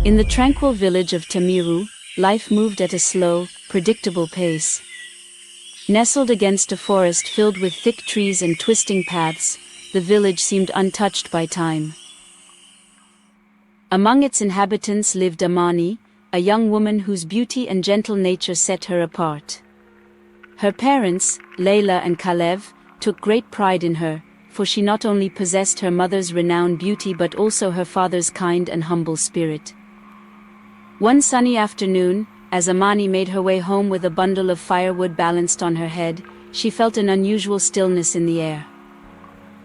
In the tranquil village of Tamiru, life moved at a slow, predictable pace. Nestled against a forest filled with thick trees and twisting paths, the village seemed untouched by time. Among its inhabitants lived Amani, a young woman whose beauty and gentle nature set her apart. Her parents, Layla and Kalev, took great pride in her, for she not only possessed her mother's renowned beauty but also her father's kind and humble spirit. One sunny afternoon, as Amani made her way home with a bundle of firewood balanced on her head, she felt an unusual stillness in the air.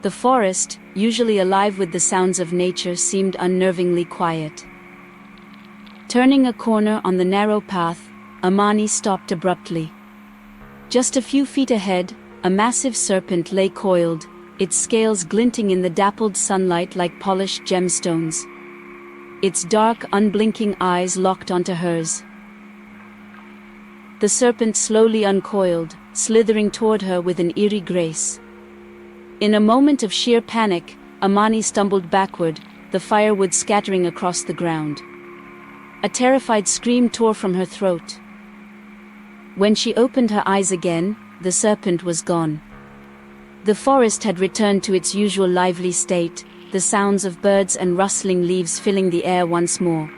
The forest, usually alive with the sounds of nature, seemed unnervingly quiet. Turning a corner on the narrow path, Amani stopped abruptly. Just a few feet ahead, a massive serpent lay coiled, its scales glinting in the dappled sunlight like polished gemstones. Its dark, unblinking eyes locked onto hers. The serpent slowly uncoiled, slithering toward her with an eerie grace. In a moment of sheer panic, Amani stumbled backward, the firewood scattering across the ground. A terrified scream tore from her throat. When she opened her eyes again, the serpent was gone. The forest had returned to its usual lively state, the sounds of birds and rustling leaves filling the air once more.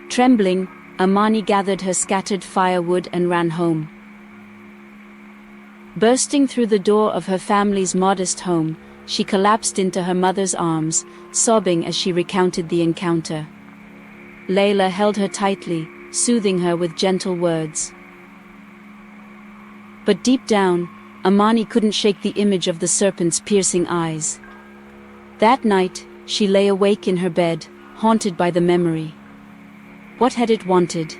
Trembling, Amani gathered her scattered firewood and ran home. Bursting through the door of her family's modest home, she collapsed into her mother's arms, sobbing as she recounted the encounter. Layla held her tightly, soothing her with gentle words. But deep down, Amani couldn't shake the image of the serpent's piercing eyes. That night, she lay awake in her bed, haunted by the memory. What had it wanted?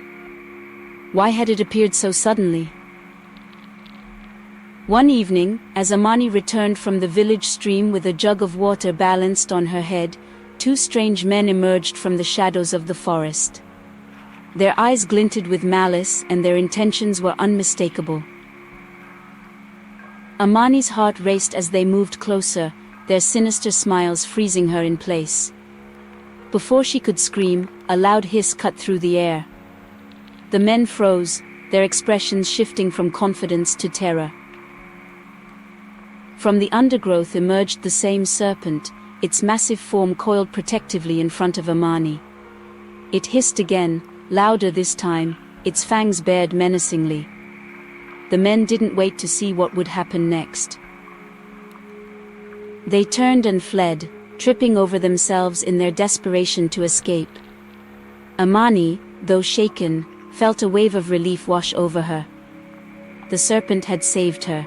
Why had it appeared so suddenly? One evening, as Amani returned from the village stream with a jug of water balanced on her head, two strange men emerged from the shadows of the forest. Their eyes glinted with malice and their intentions were unmistakable. Amani's heart raced as they moved closer, their sinister smiles freezing her in place. Before she could scream, a loud hiss cut through the air. The men froze, their expressions shifting from confidence to terror. From the undergrowth emerged the same serpent, its massive form coiled protectively in front of Amani. It hissed again, louder this time, its fangs bared menacingly. The men didn't wait to see what would happen next. They turned and fled, tripping over themselves in their desperation to escape. Amani, though shaken, felt a wave of relief wash over her. The serpent had saved her.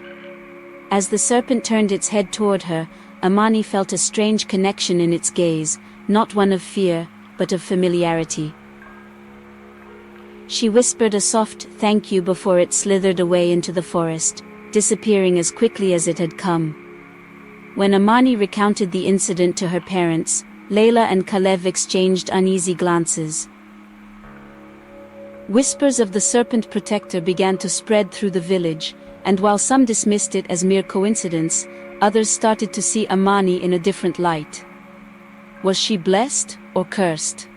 As the serpent turned its head toward her, Amani felt a strange connection in its gaze, not one of fear, but of familiarity. She whispered a soft "thank you" before it slithered away into the forest, disappearing as quickly as it had come. When Amani recounted the incident to her parents, Layla and Kalev exchanged uneasy glances. Whispers of the serpent protector began to spread through the village, and while some dismissed it as mere coincidence, others started to see Amani in a different light. Was she blessed or cursed?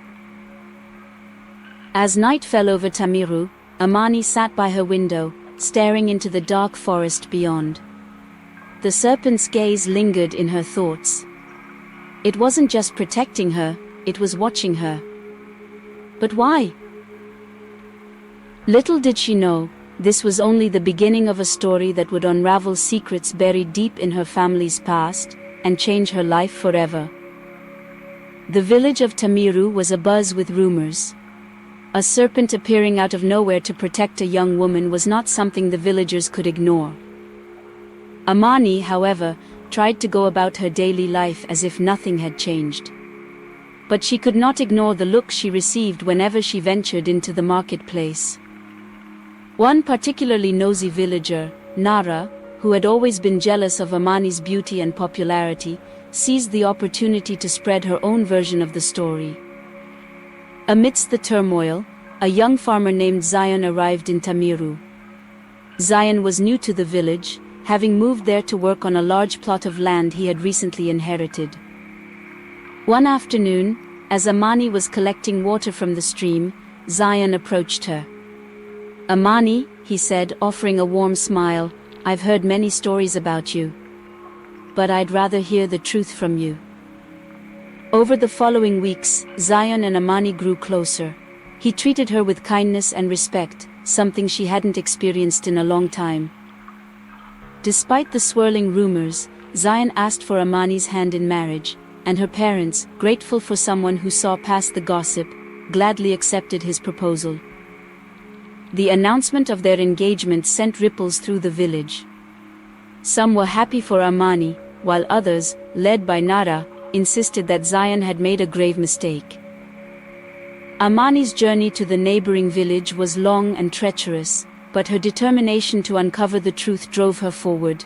As night fell over Tamiru, Amani sat by her window, staring into the dark forest beyond. The serpent's gaze lingered in her thoughts. It wasn't just protecting her, it was watching her. But why? Little did she know, this was only the beginning of a story that would unravel secrets buried deep in her family's past, and change her life forever. The village of Tamiru was abuzz with rumors. A serpent appearing out of nowhere to protect a young woman was not something the villagers could ignore. Amani, however, tried to go about her daily life as if nothing had changed. But she could not ignore the looks she received whenever she ventured into the marketplace. One particularly nosy villager, Nara, who had always been jealous of Amani's beauty and popularity, seized the opportunity to spread her own version of the story. Amidst the turmoil, a young farmer named Zion arrived in Tamiru. Zion was new to the village, having moved there to work on a large plot of land he had recently inherited. One afternoon, As Amani was collecting water from the stream, Zion approached her. "Amani," he said, offering a warm smile, "I've heard many stories about you. But I'd rather hear the truth from you." Over the following weeks, Zion and Amani grew closer. He treated her with kindness and respect, something she hadn't experienced in a long time. Despite the swirling rumors, Zion asked for Amani's hand in marriage, and her parents, grateful for someone who saw past the gossip, gladly accepted his proposal. The announcement of their engagement sent ripples through the village. Some were happy for Amani, while others, led by Nara, insisted that Zion had made a grave mistake. Amani's journey to the neighboring village was long and treacherous, but her determination to uncover the truth drove her forward.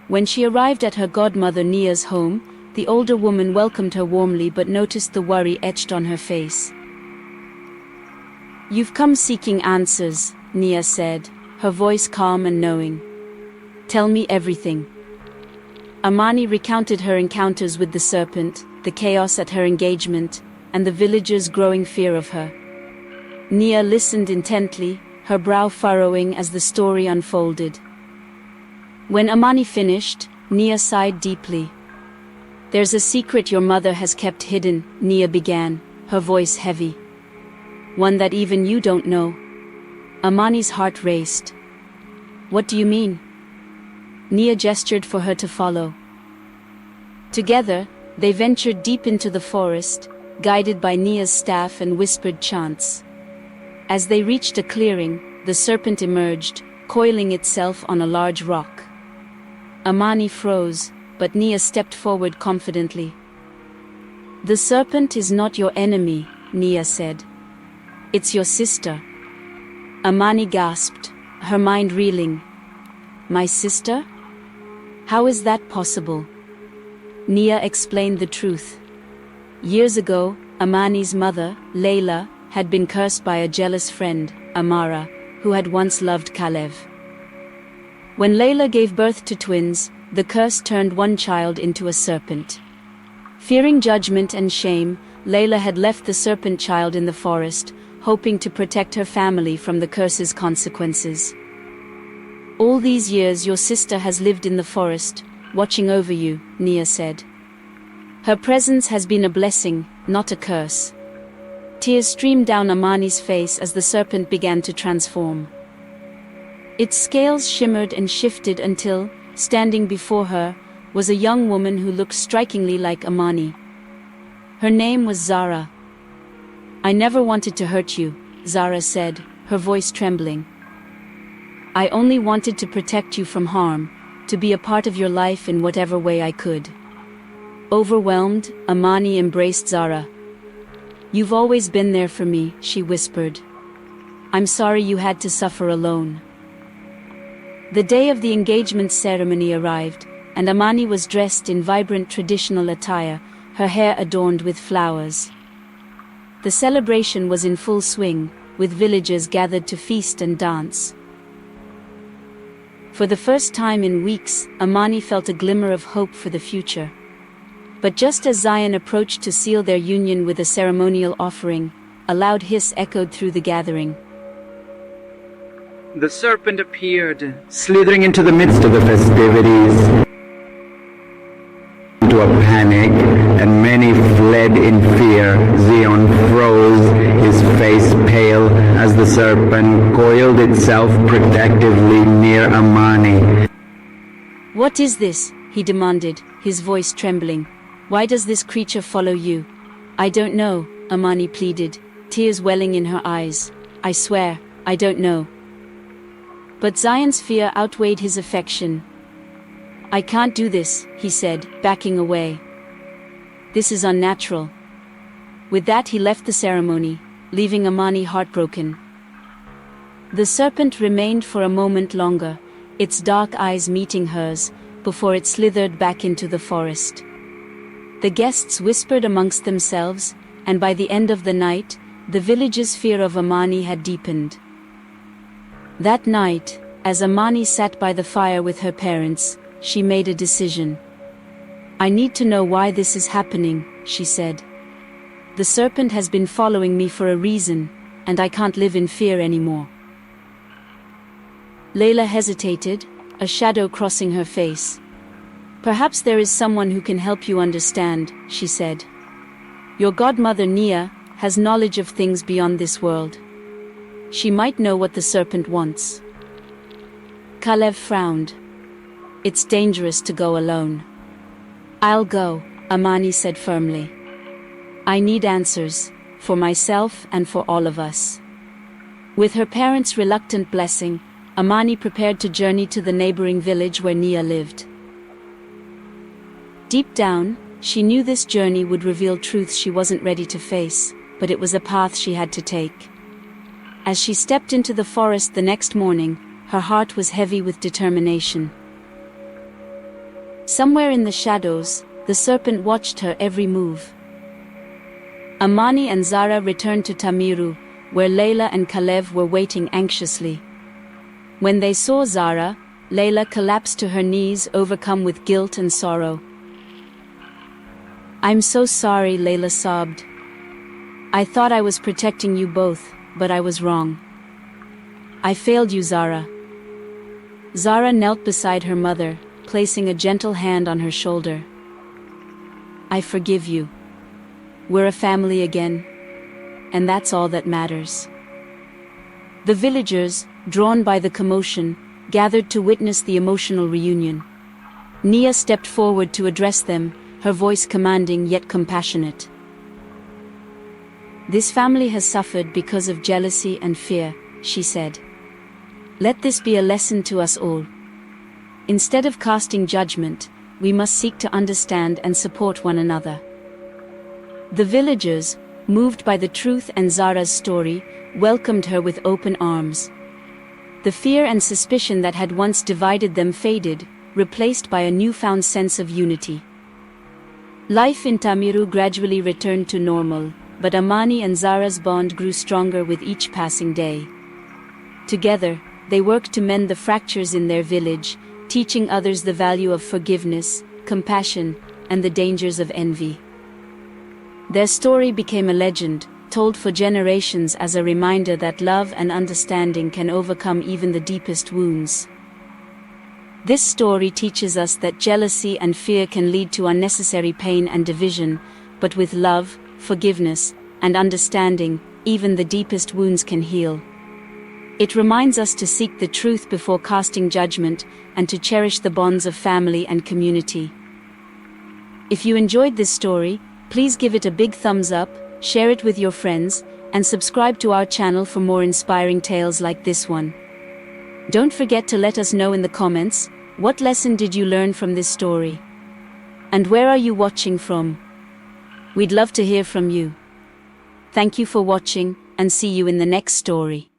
When she arrived at her godmother Nia's home, the older woman welcomed her warmly but noticed the worry etched on her face. "You've come seeking answers," Nia said, her voice calm and knowing. "Tell me everything." Amani recounted her encounters with the serpent, the chaos at her engagement, and the villagers' growing fear of her. Nia listened intently, her brow furrowing as the story unfolded. When Amani finished, Nia sighed deeply. "There's a secret your mother has kept hidden," Nia began, her voice heavy. "One that even you don't know." Amani's heart raced. "What do you mean?" Nia gestured for her to follow. Together, they ventured deep into the forest, guided by Nia's staff and whispered chants. As they reached a clearing, the serpent emerged, coiling itself on a large rock. Amani froze, but Nia stepped forward confidently. "The serpent is not your enemy," Nia said. "It's your sister." Amani gasped, her mind reeling. "My sister? How is that possible?" Nia explained the truth. Years ago, Amani's mother, Layla, had been cursed by a jealous friend, Amara, who had once loved Kalev. When Layla gave birth to twins, the curse turned one child into a serpent. Fearing judgment and shame, Layla had left the serpent child in the forest, hoping to protect her family from the curse's consequences. "All these years your sister has lived in the forest, watching over you," Nia said. "Her presence has been a blessing, not a curse." Tears streamed down Amani's face as the serpent began to transform. Its scales shimmered and shifted until, standing before her, was a young woman who looked strikingly like Amani. Her name was Zara. "I never wanted to hurt you," Zara said, her voice trembling. "I only wanted to protect you from harm, to be a part of your life in whatever way I could." Overwhelmed, Amani embraced Zara. "You've always been there for me," she whispered. "I'm sorry you had to suffer alone." The day of the engagement ceremony arrived, and Amani was dressed in vibrant traditional attire, her hair adorned with flowers. The celebration was in full swing, with villagers gathered to feast and dance. For the first time in weeks, Amani felt a glimmer of hope for the future. But just as Zion approached to seal their union with a ceremonial offering, a loud hiss echoed through the gathering. The serpent appeared, slithering into the midst of the festivities. Into a panic, and many fled in fear. Zion froze, his face pale, as the serpent coiled itself protectively near Amani. "What is this?" he demanded, his voice trembling. "Why does this creature follow you?" "I don't know," Amani pleaded, tears welling in her eyes. "I swear, I don't know." But Zion's fear outweighed his affection. "I can't do this," he said, backing away. "This is unnatural." With that he left the ceremony, leaving Amani heartbroken. The serpent remained for a moment longer, its dark eyes meeting hers, before it slithered back into the forest. The guests whispered amongst themselves, and by the end of the night, the village's fear of Amani had deepened. That night, as Amani sat by the fire with her parents, she made a decision. "I need to know why this is happening," she said. The serpent has been following me for a reason, and I can't live in fear anymore. Layla hesitated, a shadow crossing her face. Perhaps there is someone who can help you understand, she said. Your godmother Nia has knowledge of things beyond this world. She might know what the serpent wants. Kalev frowned. It's dangerous to go alone. I'll go, Amani said firmly. I need answers, for myself and for all of us. With her parents' reluctant blessing, Amani prepared to journey to the neighboring village where Nia lived. Deep down, she knew this journey would reveal truths she wasn't ready to face, but it was a path she had to take. As she stepped into the forest the next morning, her heart was heavy with determination. Somewhere in the shadows, the serpent watched her every move. Amani and Zara returned to Tamiru, where Layla and Kalev were waiting anxiously. When they saw Zara, Layla collapsed to her knees, overcome with guilt and sorrow. I'm so sorry, Layla sobbed. I thought I was protecting you both, but I was wrong. I failed you, Zara. Zara knelt beside her mother, placing a gentle hand on her shoulder. I forgive you. We're a family again, and that's all that matters. The villagers, drawn by the commotion, gathered to witness the emotional reunion. Nia stepped forward to address them, her voice commanding yet compassionate. This family has suffered because of jealousy and fear, she said. Let this be a lesson to us all. Instead of casting judgment, we must seek to understand and support one another. The villagers, moved by the truth and Zara's story, welcomed her with open arms. The fear and suspicion that had once divided them faded, replaced by a newfound sense of unity. Life in Tamiru gradually returned to normal, but Amani and Zara's bond grew stronger with each passing day. Together, they worked to mend the fractures in their village, teaching others the value of forgiveness, compassion, and the dangers of envy. Their story became a legend, told for generations as a reminder that love and understanding can overcome even the deepest wounds. This story teaches us that jealousy and fear can lead to unnecessary pain and division, but with love, forgiveness, and understanding, even the deepest wounds can heal. It reminds us to seek the truth before casting judgment, and to cherish the bonds of family and community. If you enjoyed this story, please give it a big thumbs up, share it with your friends, and subscribe to our channel for more inspiring tales like this one. Don't forget to let us know in the comments, what lesson did you learn from this story? And where are you watching from? We'd love to hear from you. Thank you for watching, and see you in the next story.